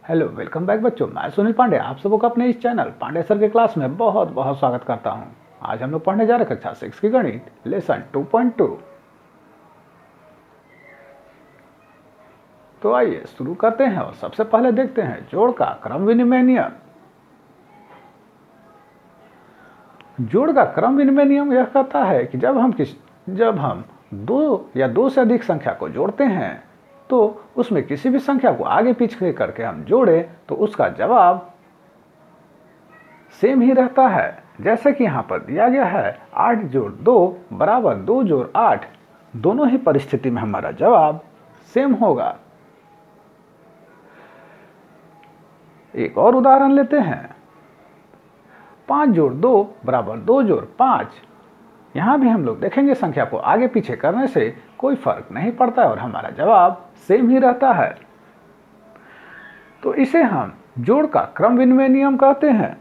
Hello, welcome back बच्चों। मैं सुनील पांडे आप सबको अपने इस चैनल पांडे सर के क्लास में बहुत बहुत स्वागत करता हूं। आज हम लोग पढ़ने जा रहे हैं कक्षा 6 की गणित लेसन 2.2। तो आइए शुरू करते हैं और सबसे पहले देखते हैं जोड़ का क्रम विनिमय नियम। जोड़ का क्रम विनिमय नियम यह कहता है कि जब हम दो या दो से अधिक संख्या को जोड़ते हैं तो उसमें किसी भी संख्या को आगे पीछे करके हम जोड़े तो उसका जवाब सेम ही रहता है। जैसे कि यहाँ पर दिया गया है 8 जोड़ 2 बराबर 2 जोड़ 8। दोनों ही परिस्थिति में हमारा जवाब सेम होगा। एक और उदाहरण लेते हैं। 5 जोड़ 2 बराबर 2 जोड़ 5। यहाँ भी हम लोग देखेंगे संख्या को आगे पीछे करने से कोई फर्क नहीं पड़ता है और हमारा जवाब सेम ही रहता है। तो इसे हम जोड़ का क्रम विनिमय नियम कहते हैं।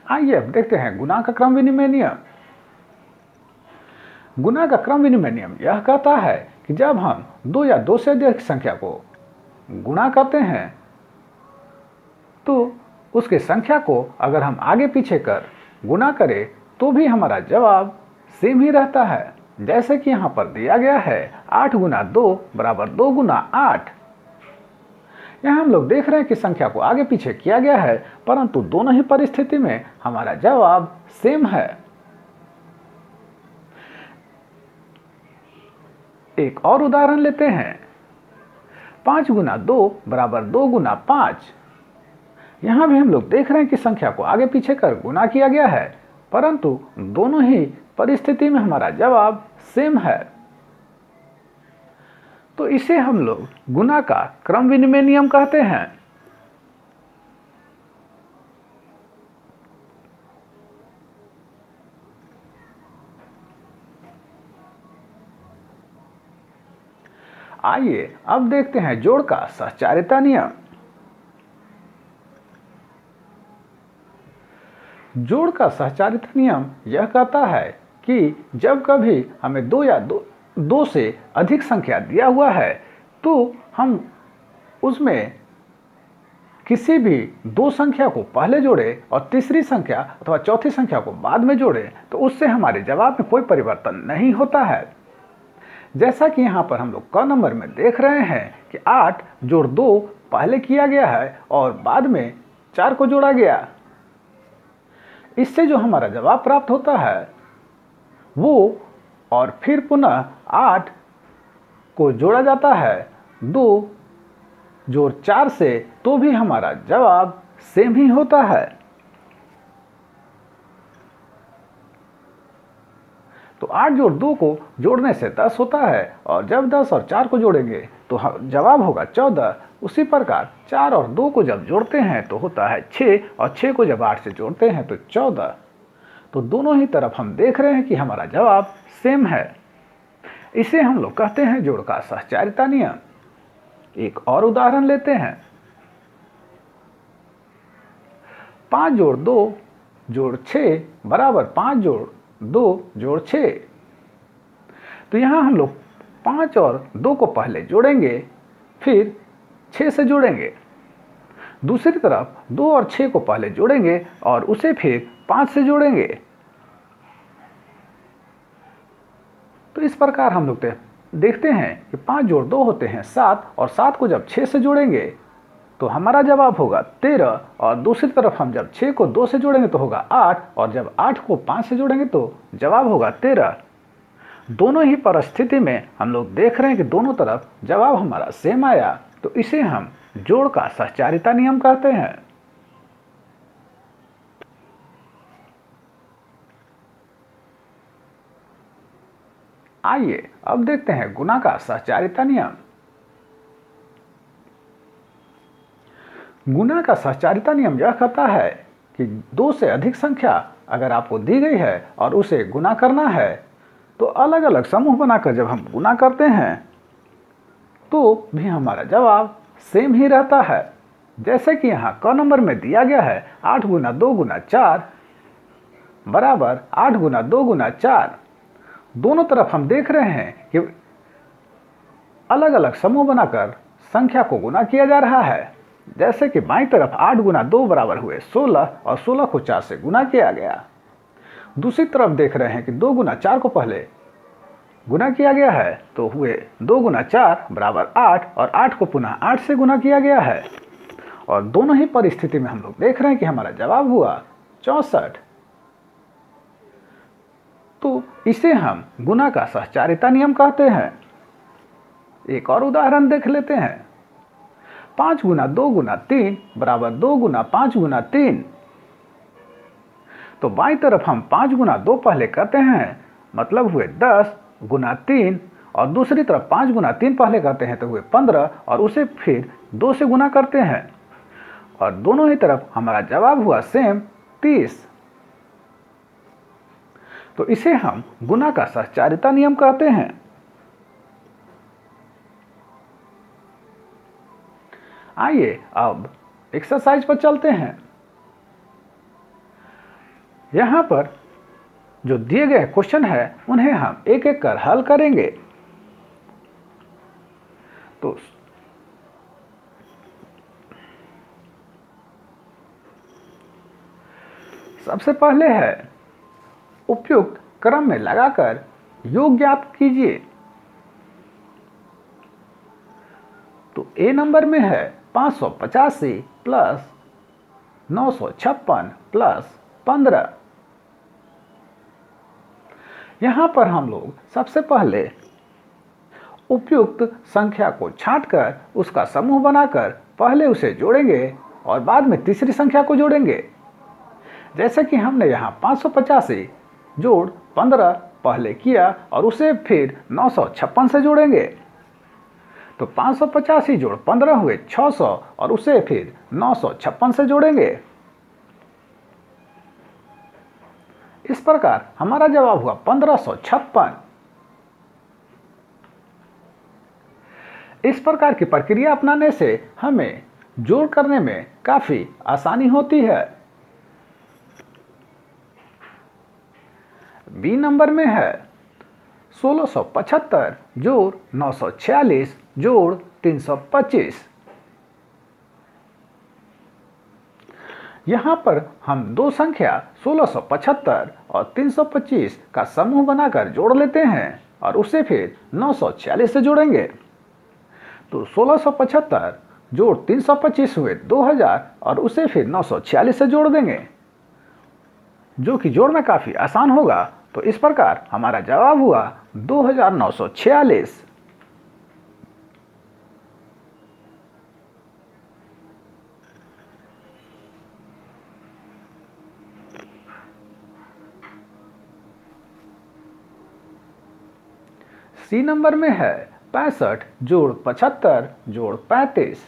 आइए अब देखते हैं गुणा का क्रम विनिमय नियम। गुणा का क्रम विनिमय नियम यह कहता है कि जब हम दो या दो से अधिक संख्या को गुणा करते हैं तो उसके संख्या को अगर हम आगे पीछे कर गुणा करें तो भी हमारा जवाब सेम ही रहता है। जैसे कि यहाँ पर दिया गया है 8 गुना 2 बराबर 2 गुना 8। यहाँ हम लोग देख रहे हैं कि संख्या को आगे पीछे किया गया है परंतु दोनों ही परिस्थिति में हमारा जवाब सेम है। एक और उदाहरण लेते हैं। 5 गुना 2 बराबर 2 गुना 5। यहाँ भी हम लोग देख रहे हैं कि संख्या को आगे पीछे कर गुणा किया गया है परंतु दोनों ही परिस्थिति में हमारा जवाब सेम है। तो इसे हम लोग गुणा का क्रम विनिमय नियम कहते हैं। आइए अब देखते हैं जोड़ का सहचारिता नियम। जोड़ का सहचारिता नियम यह कहता है कि जब कभी हमें दो से अधिक संख्या दिया हुआ है तो हम उसमें किसी भी दो संख्या को पहले जोड़े और तीसरी संख्या अथवा चौथी संख्या को बाद में जोड़े तो उससे हमारे जवाब में कोई परिवर्तन नहीं होता है। जैसा कि यहाँ पर हम लोग क नंबर में देख रहे हैं कि 8 जोड़ 2 पहले किया गया है और बाद में 4 को जोड़ा गया। इससे जो हमारा जवाब प्राप्त होता है वो और फिर पुनः 8 को जोड़ा जाता है 2 जोड़ 4 से तो भी हमारा जवाब सेम ही होता है। तो 8 जोड़ 2 को जोड़ने से 10 होता है और जब 10 और 4 को जोड़ेंगे तो जवाब होगा 14। उसी प्रकार 4 और 2 को जब जोड़ते हैं तो होता है 6 और 6 को जब 8 से जोड़ते हैं तो 14। तो दोनों ही तरफ हम देख रहे हैं कि हमारा जवाब सेम है। इसे हम लोग कहते हैं जोड़ का सहचारिता नियम। एक और उदाहरण लेते हैं। 5 जोड़ 2 जोड़ 6 बराबर 5 जोड़ 2 जोड़ 6। तो यहाँ हम लोग 5 और 2 को पहले जोड़ेंगे फिर 6 से जोड़ेंगे। दूसरी तरफ 2 और 6 को पहले जोड़ेंगे और उसे फिर 5 से जोड़ेंगे। तो इस प्रकार हम लोग देखते हैं कि 5 जोड़ 2 होते हैं 7 और 7 को जब 6 से जोड़ेंगे तो हमारा जवाब होगा 13 और दूसरी तरफ हम जब 6 को 2 से जोड़ेंगे तो होगा 8 और जब 8 को 5 से जोड़ेंगे तो जवाब होगा 13। दोनों ही परिस्थिति में हम लोग देख रहे हैं कि दोनों तरफ जवाब हमारा सेम आया। तो इसे हम जोड़ का सहचारिता नियम कहते हैं। आइए अब देखते हैं गुणा का सहचारिता नियम। गुणा का सहचारिता नियम यह कहता है कि दो से अधिक संख्या अगर आपको दी गई है और उसे गुणा करना है तो अलग अलग समूह बनाकर जब हम गुणा करते हैं तो भी हमारा जवाब सेम ही रहता है। जैसे कि यहाँ क नंबर में दिया गया है 8 गुना 2 गुना 4 बराबर 8 गुना 2 गुना 4। दोनों तरफ हम देख रहे हैं कि अलग अलग समूह बनाकर संख्या को गुना किया जा रहा है। जैसे कि बाईं तरफ 8 गुना 2 बराबर हुए 16 और 16 को 4 से गुना किया गया। दूसरी तरफ देख रहे हैं कि 2 गुना 4 को पहले गुना किया गया है तो हुए 2 गुना 4 बराबर 8 और 8 को पुनः 8 से गुना किया गया है। और दोनों ही परिस्थिति में हम लोग देख रहे हैं कि हमारा जवाब हुआ 64। तो इसे हम गुना का सहचारिता नियम कहते हैं। एक और उदाहरण देख लेते हैं। 5 गुना 2 गुना 3 बराबर 2 गुना 5 गुना 3। तो बाईं तरफ हम 5 गुना 2 पहले करते हैं, मतलब हुए 10 गुना 3, और दूसरी तरफ 5 गुना 3 पहले करते हैं तो हुए 15 और उसे फिर 2 से गुना करते हैं और दोनों ही तरफ हमारा जवाब हुआ सेम 30। तो इसे हम गुना का सहचारिता नियम कहते हैं। आइए अब एक्सरसाइज पर चलते हैं। यहां पर जो दिए गए क्वेश्चन है उन्हें हम एक एक कर हल करेंगे। तो सबसे पहले है उपयुक्त क्रम में लगाकर योग ज्ञात कीजिए। तो ए नंबर में है 585 प्लस 956 प्लस 15। यहां पर हम लोग सबसे पहले उपयुक्त संख्या को छांटकर उसका समूह बनाकर पहले उसे जोड़ेंगे और बाद में तीसरी संख्या को जोड़ेंगे। जैसे कि हमने यहाँ 585 जोड़ 15 पहले किया और उसे फिर 956 से जोड़ेंगे। तो 585 जोड़ 15 हुए 600 और उसे फिर 956 से जोड़ेंगे। इस प्रकार हमारा जवाब हुआ 1556। इस प्रकार की प्रक्रिया अपनाने से हमें जोड़ करने में काफी आसानी होती है। बी नंबर में है 1675 जोड़ 946 जोड़ 325। यहां पर हम दो संख्या 1675 और 325 का समूह बनाकर जोड़ लेते हैं और उसे फिर 946 से जोड़ेंगे। तो 1675 जोड़ 325 हुए 2000 और उसे फिर 946 से जोड़ देंगे, जो कि जोड़ में काफी आसान होगा। तो इस प्रकार हमारा जवाब हुआ 2946। सी नंबर में है 65 जोड़ 75 जोड़ 35।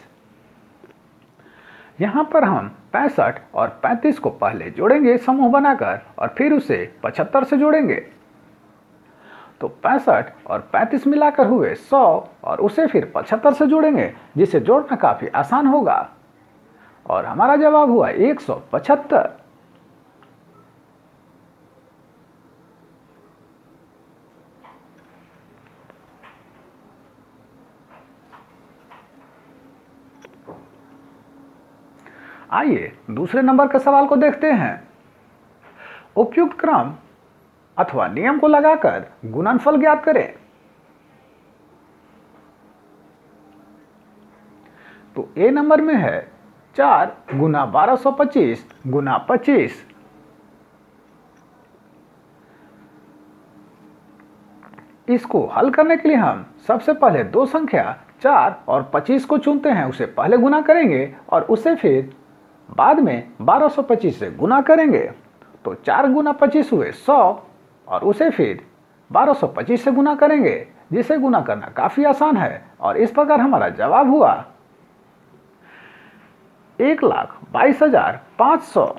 यहां पर हम 65 और 35 को पहले जोड़ेंगे समूह बनाकर और फिर उसे 75 से जोड़ेंगे। तो 65 और 35 मिलाकर हुए 100 और उसे फिर 75 से जोड़ेंगे, जिसे जोड़ना काफी आसान होगा और हमारा जवाब हुआ 175। आइए दूसरे नंबर के सवाल को देखते हैं। उपयुक्त क्रम अथवा नियम को लगाकर गुणनफल ज्ञात करें। तो ए नंबर में है 4 गुना 1225 गुना 25। इसको हल करने के लिए हम सबसे पहले दो संख्या 4 और 25 को चुनते हैं, उसे पहले गुना करेंगे और उसे फिर बाद में 1225 से गुना करेंगे। तो 4 गुना 25 हुए 100 और उसे फिर 1225 से गुना करेंगे, जिसे गुना करना काफी आसान है और इस प्रकार हमारा जवाब हुआ 1,22,500।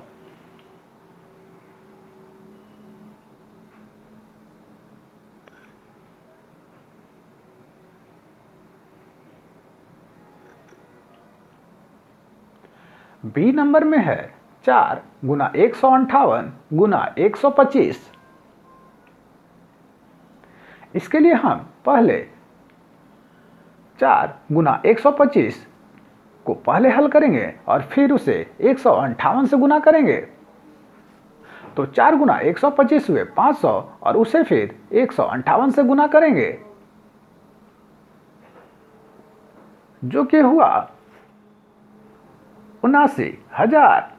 बी नंबर में है 4 गुना 158 गुना 125। इसके लिए हम पहले 4 गुना 125 को पहले हल करेंगे और फिर उसे 158 से गुना करेंगे। तो 4 गुना 125 हुए 500 और उसे फिर 158 से गुना करेंगे, जो कि हुआ 79,000।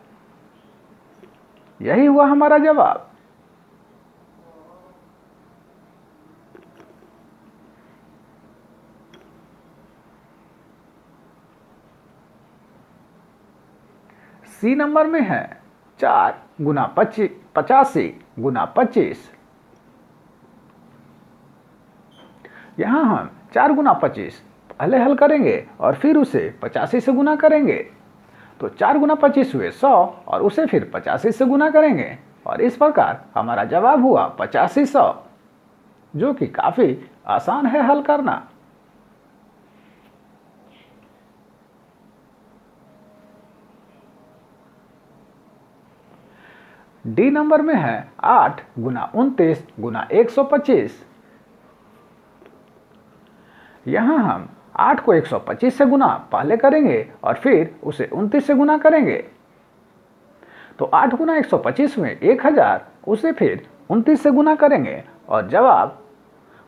यही हुआ हमारा जवाब। सी नंबर में है 4 गुना 85 गुना 25। यहां हम 4 गुना 25 पहले हल करेंगे और फिर उसे 85 से गुना करेंगे। तो 4 गुना 25 हुए 100 और उसे फिर 85 से गुना करेंगे और इस प्रकार हमारा जवाब हुआ 8500, जो कि काफी आसान है हल करना। डी नंबर में है 8 गुना 29 गुना 125। यहां हम 8 को 125 से गुना पहले करेंगे और फिर उसे 29 से गुना करेंगे। तो 8 गुना 125 में 1000, उसे फिर 29 से गुना करेंगे और जवाब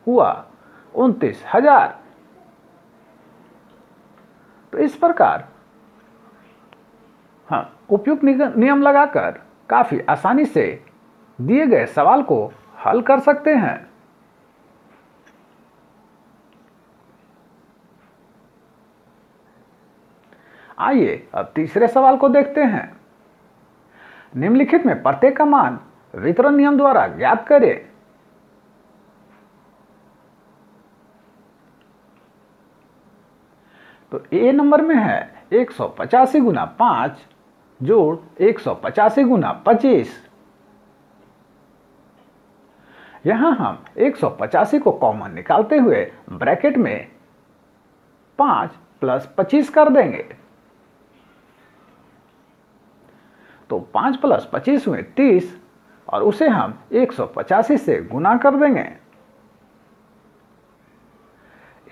हुआ 29,000। तो इस प्रकार हम उपयुक्त नियम लगाकर काफी आसानी से दिए गए सवाल को हल कर सकते हैं। आइए अब तीसरे सवाल को देखते हैं। निम्नलिखित में प्रत्येक का मान वितरण नियम द्वारा ज्ञात करें। तो ए नंबर में है 185 गुना 5 जोड़ 185 गुना 25। यहां हम 185 को कॉमन निकालते हुए ब्रैकेट में 5 प्लस 25 कर देंगे। तो 5 प्लस 25 हुए 30 और उसे हम 185 से गुना कर देंगे।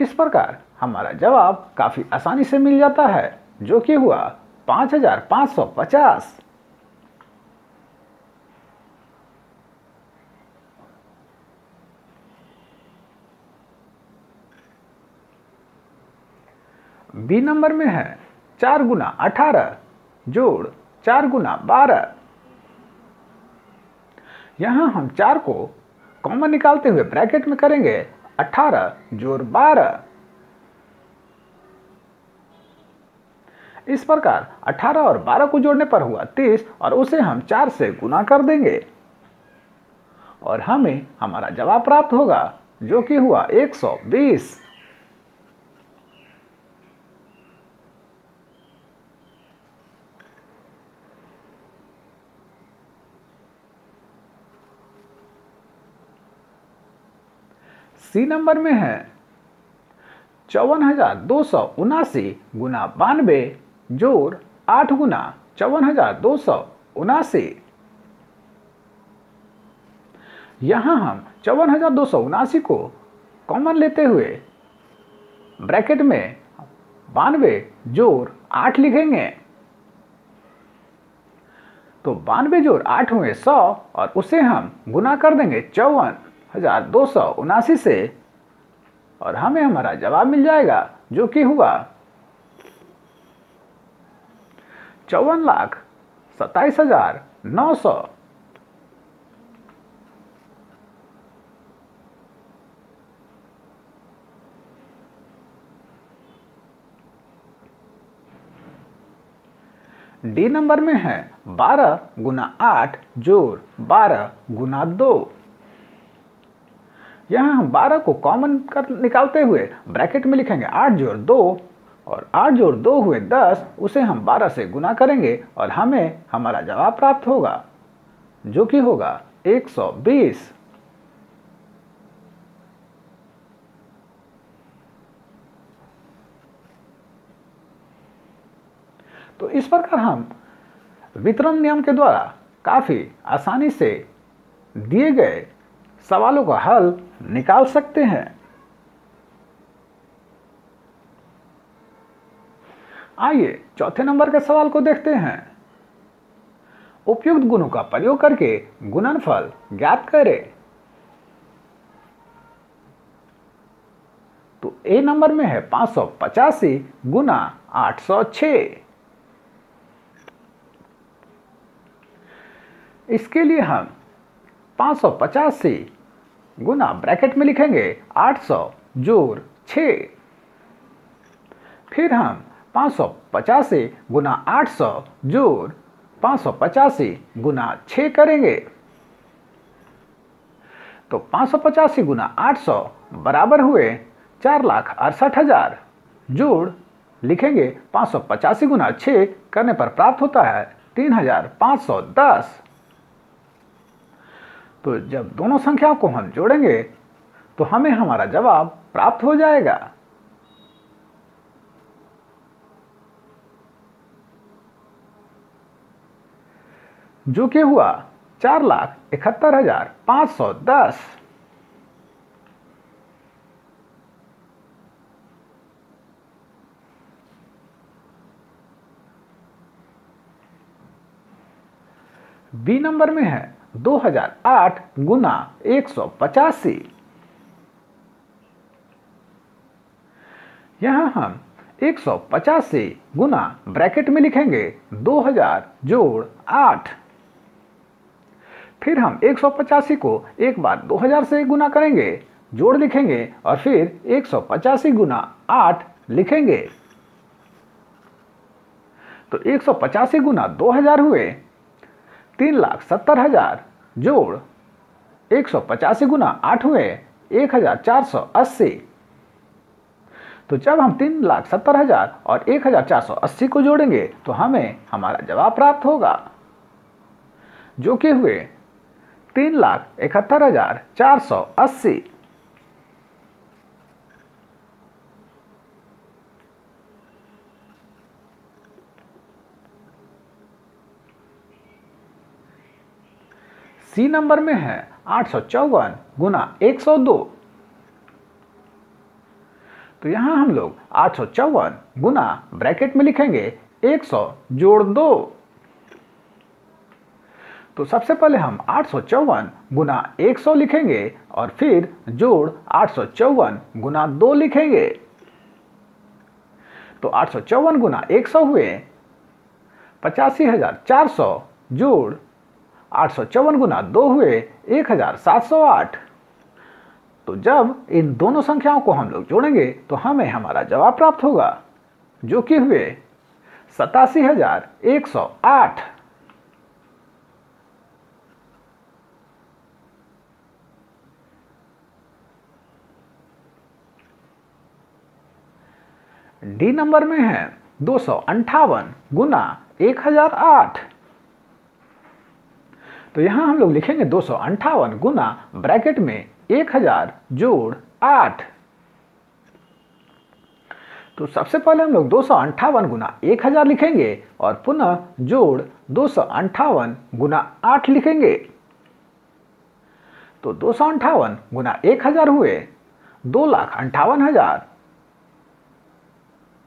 इस प्रकार हमारा जवाब काफी आसानी से मिल जाता है, जो कि हुआ 5,550। बी नंबर में है 4 गुना 18 जोड़ 4 गुना 12। यहां हम 4 को कॉमन निकालते हुए ब्रैकेट में करेंगे 18 जोड़ 12। इस प्रकार 18 और 12 को जोड़ने पर हुआ 30 और उसे हम 4 से गुना कर देंगे और हमें हमारा जवाब प्राप्त होगा, जो कि हुआ 120। सी नंबर में है 54,279 गुना 92 जोड़ 8 गुना 54,279। यहां हम 54,279 को कॉमन लेते हुए ब्रैकेट में 92 जोड़ 8 लिखेंगे। तो 92 जोड़ 8 हुए 100 और उसे हम गुना कर देंगे 54,279 से और हमें हमारा जवाब मिल जाएगा, जो कि हुआ 54,27,900। डी नंबर में है 12 गुना 8 जोड़ 12 गुना 2। यहां हम 12 को कॉमन निकालते हुए ब्रैकेट में लिखेंगे 8 जोड़ 2 और 8 जोड़ 2 हुए 10, उसे हम 12 से गुना करेंगे और हमें हमारा जवाब प्राप्त होगा, जो कि होगा 120। तो इस प्रकार हम वितरण नियम के द्वारा काफी आसानी से दिए गए सवालों का हल निकाल सकते हैं। आइए चौथे नंबर के सवाल को देखते हैं। उपयुक्त गुणों का प्रयोग करके गुणनफल ज्ञात करें। तो ए नंबर में है 585 गुना 806। इसके लिए हम 585 गुना ब्रैकेट में लिखेंगे 800 जोड़ 6। फिर हम 585 गुना 800 जोड़ 585 गुना 6 करेंगे। तो 585 गुना 800 बराबर हुए 4,68,000 जोड़ लिखेंगे 585 गुना 6 करने पर प्राप्त होता है 3,510। तो जब दोनों संख्याओं को हम जोड़ेंगे तो हमें हमारा जवाब प्राप्त हो जाएगा, जो कि हुआ 4,71,510। बी नंबर में है 2008 गुना 185। यहां हम 185 गुना ब्रैकेट में लिखेंगे 2000 जोड़ 8। फिर हम 185 को एक बार 2000 से गुना करेंगे, जोड़ लिखेंगे और फिर 185 गुना 8 लिखेंगे। तो 185 गुना 2000 हुए 3,70,000 जोड़ 185 गुना 8 हुए 1,480। तो जब हम 3,70,000 और 1,480 को जोड़ेंगे तो हमें हमारा जवाब प्राप्त होगा, जो कि हुए 3,71,480। सी नंबर में है 854 गुना 102। तो यहां हम लोग 854 गुना ब्रैकेट में लिखेंगे 100 जोड़ 2। तो सबसे पहले हम 854 गुना 100 लिखेंगे और फिर जोड़ 854 गुना 2 लिखेंगे। तो 854 गुना 100 हुए 85,400 जोड़ 854 गुना 2 हुए 1,708। तो जब इन दोनों संख्याओं को हम लोग जोड़ेंगे तो हमें हमारा जवाब प्राप्त होगा, जो कि हुए 87,108। डी नंबर में है 258 गुना 1008। तो यहां हम लोग लिखेंगे 258 गुना ब्रैकेट में 1000 जोड़ 8। तो सबसे पहले हम लोग 258 गुना 1000 लिखेंगे और पुनः जोड़ 258 गुना 8 लिखेंगे। तो 258 गुना 1000 हुए 2,58,000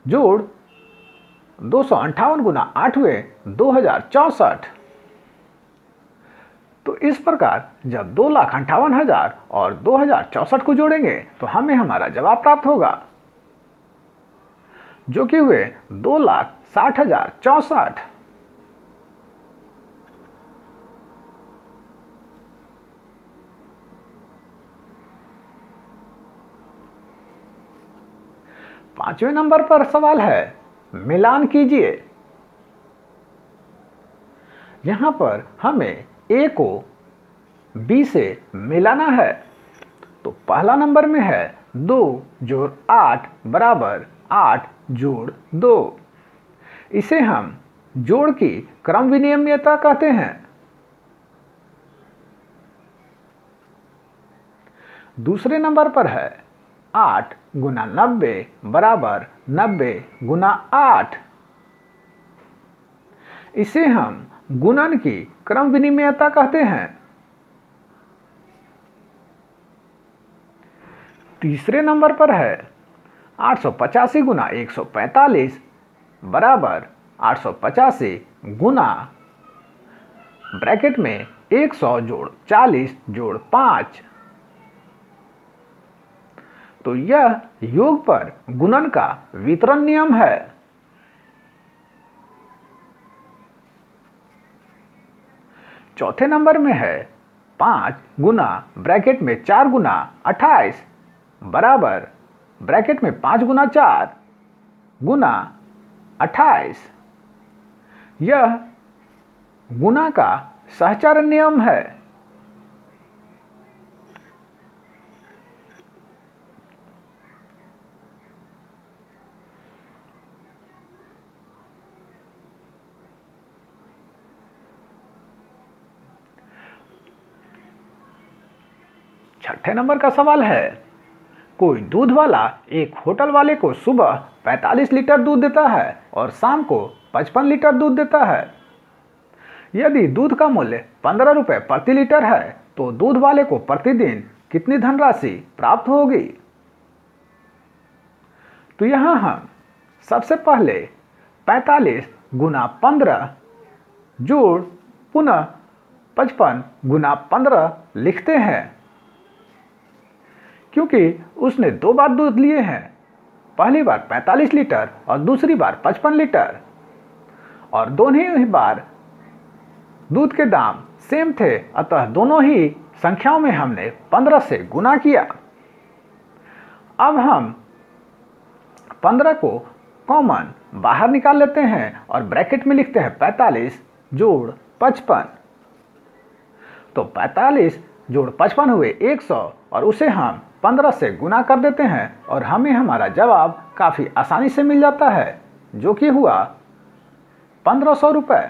जोड़ 258 गुना 8 हुए 2,064। तो इस प्रकार जब 2,58,000 और 2,064 को जोड़ेंगे तो हमें हमारा जवाब प्राप्त होगा, जो कि हुए 2,60,064। पांचवें नंबर पर सवाल है, मिलान कीजिए। यहां पर हमें ए को बी से मिलाना है। तो पहला नंबर में है 2 जोड़ 8 बराबर 8 जोड़ 2। इसे हम जोड़ की क्रम विनिमयता कहते हैं। दूसरे नंबर पर है 8 गुना 90 बराबर 90 गुना 8। इसे हम गुणन की क्रम विनिमयता कहते हैं। तीसरे नंबर पर है 885 गुना 145 बराबर 885 गुना ब्रैकेट में 100 जोड़ 40 जोड़ 5। तो यह योग पर गुणन का वितरण नियम है। चौथे नंबर में है 5 गुना ब्रैकेट में 4 गुना 28 बराबर ब्रैकेट में 5 गुना 4 गुना 28। यह गुना का सहचारण नियम है। छठे नंबर का सवाल है, कोई दूध वाला एक होटल वाले को सुबह 45 लीटर दूध देता है और शाम को 55 लीटर दूध देता है। यदि दूध का मूल्य 15 रुपए प्रति लीटर है तो दूध वाले को प्रतिदिन कितनी धनराशि प्राप्त होगी। तो यहां हम सबसे पहले 45 गुना 15 जोड़ पुनः 55 गुना 15 लिखते हैं, क्योंकि उसने 2 बार दूध लिए हैं, पहली बार 45 लीटर और दूसरी बार 55 लीटर, और दोनों ही बार दूध के दाम सेम थे, अतः दोनों ही संख्याओं में हमने 15 से गुना किया। अब हम 15 को कॉमन बाहर निकाल लेते हैं और ब्रैकेट में लिखते हैं 45 जोड़ 55। तो 45 जोड़ 55 हुए 100 और उसे हम 15 से गुना कर देते हैं और हमें हमारा जवाब काफ़ी आसानी से मिल जाता है, जो कि हुआ 1500 रुपये।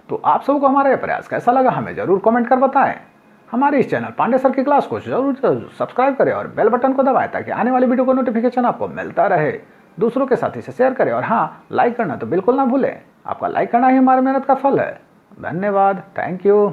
तो आप सबको हमारा यह प्रयास कैसा लगा हमें जरूर कमेंट कर बताएं। हमारे इस चैनल पांडे सर की क्लास को जरूर सब्सक्राइब करें और बेल बटन को दबाएं ताकि आने वाली वीडियो का नोटिफिकेशन आपको मिलता रहे। दूसरों के साथ इसे शेयर करें और हाँ, लाइक करना तो बिल्कुल ना भूलें। आपका लाइक करना ही हमारी मेहनत का फल है। धन्यवाद। Thank you.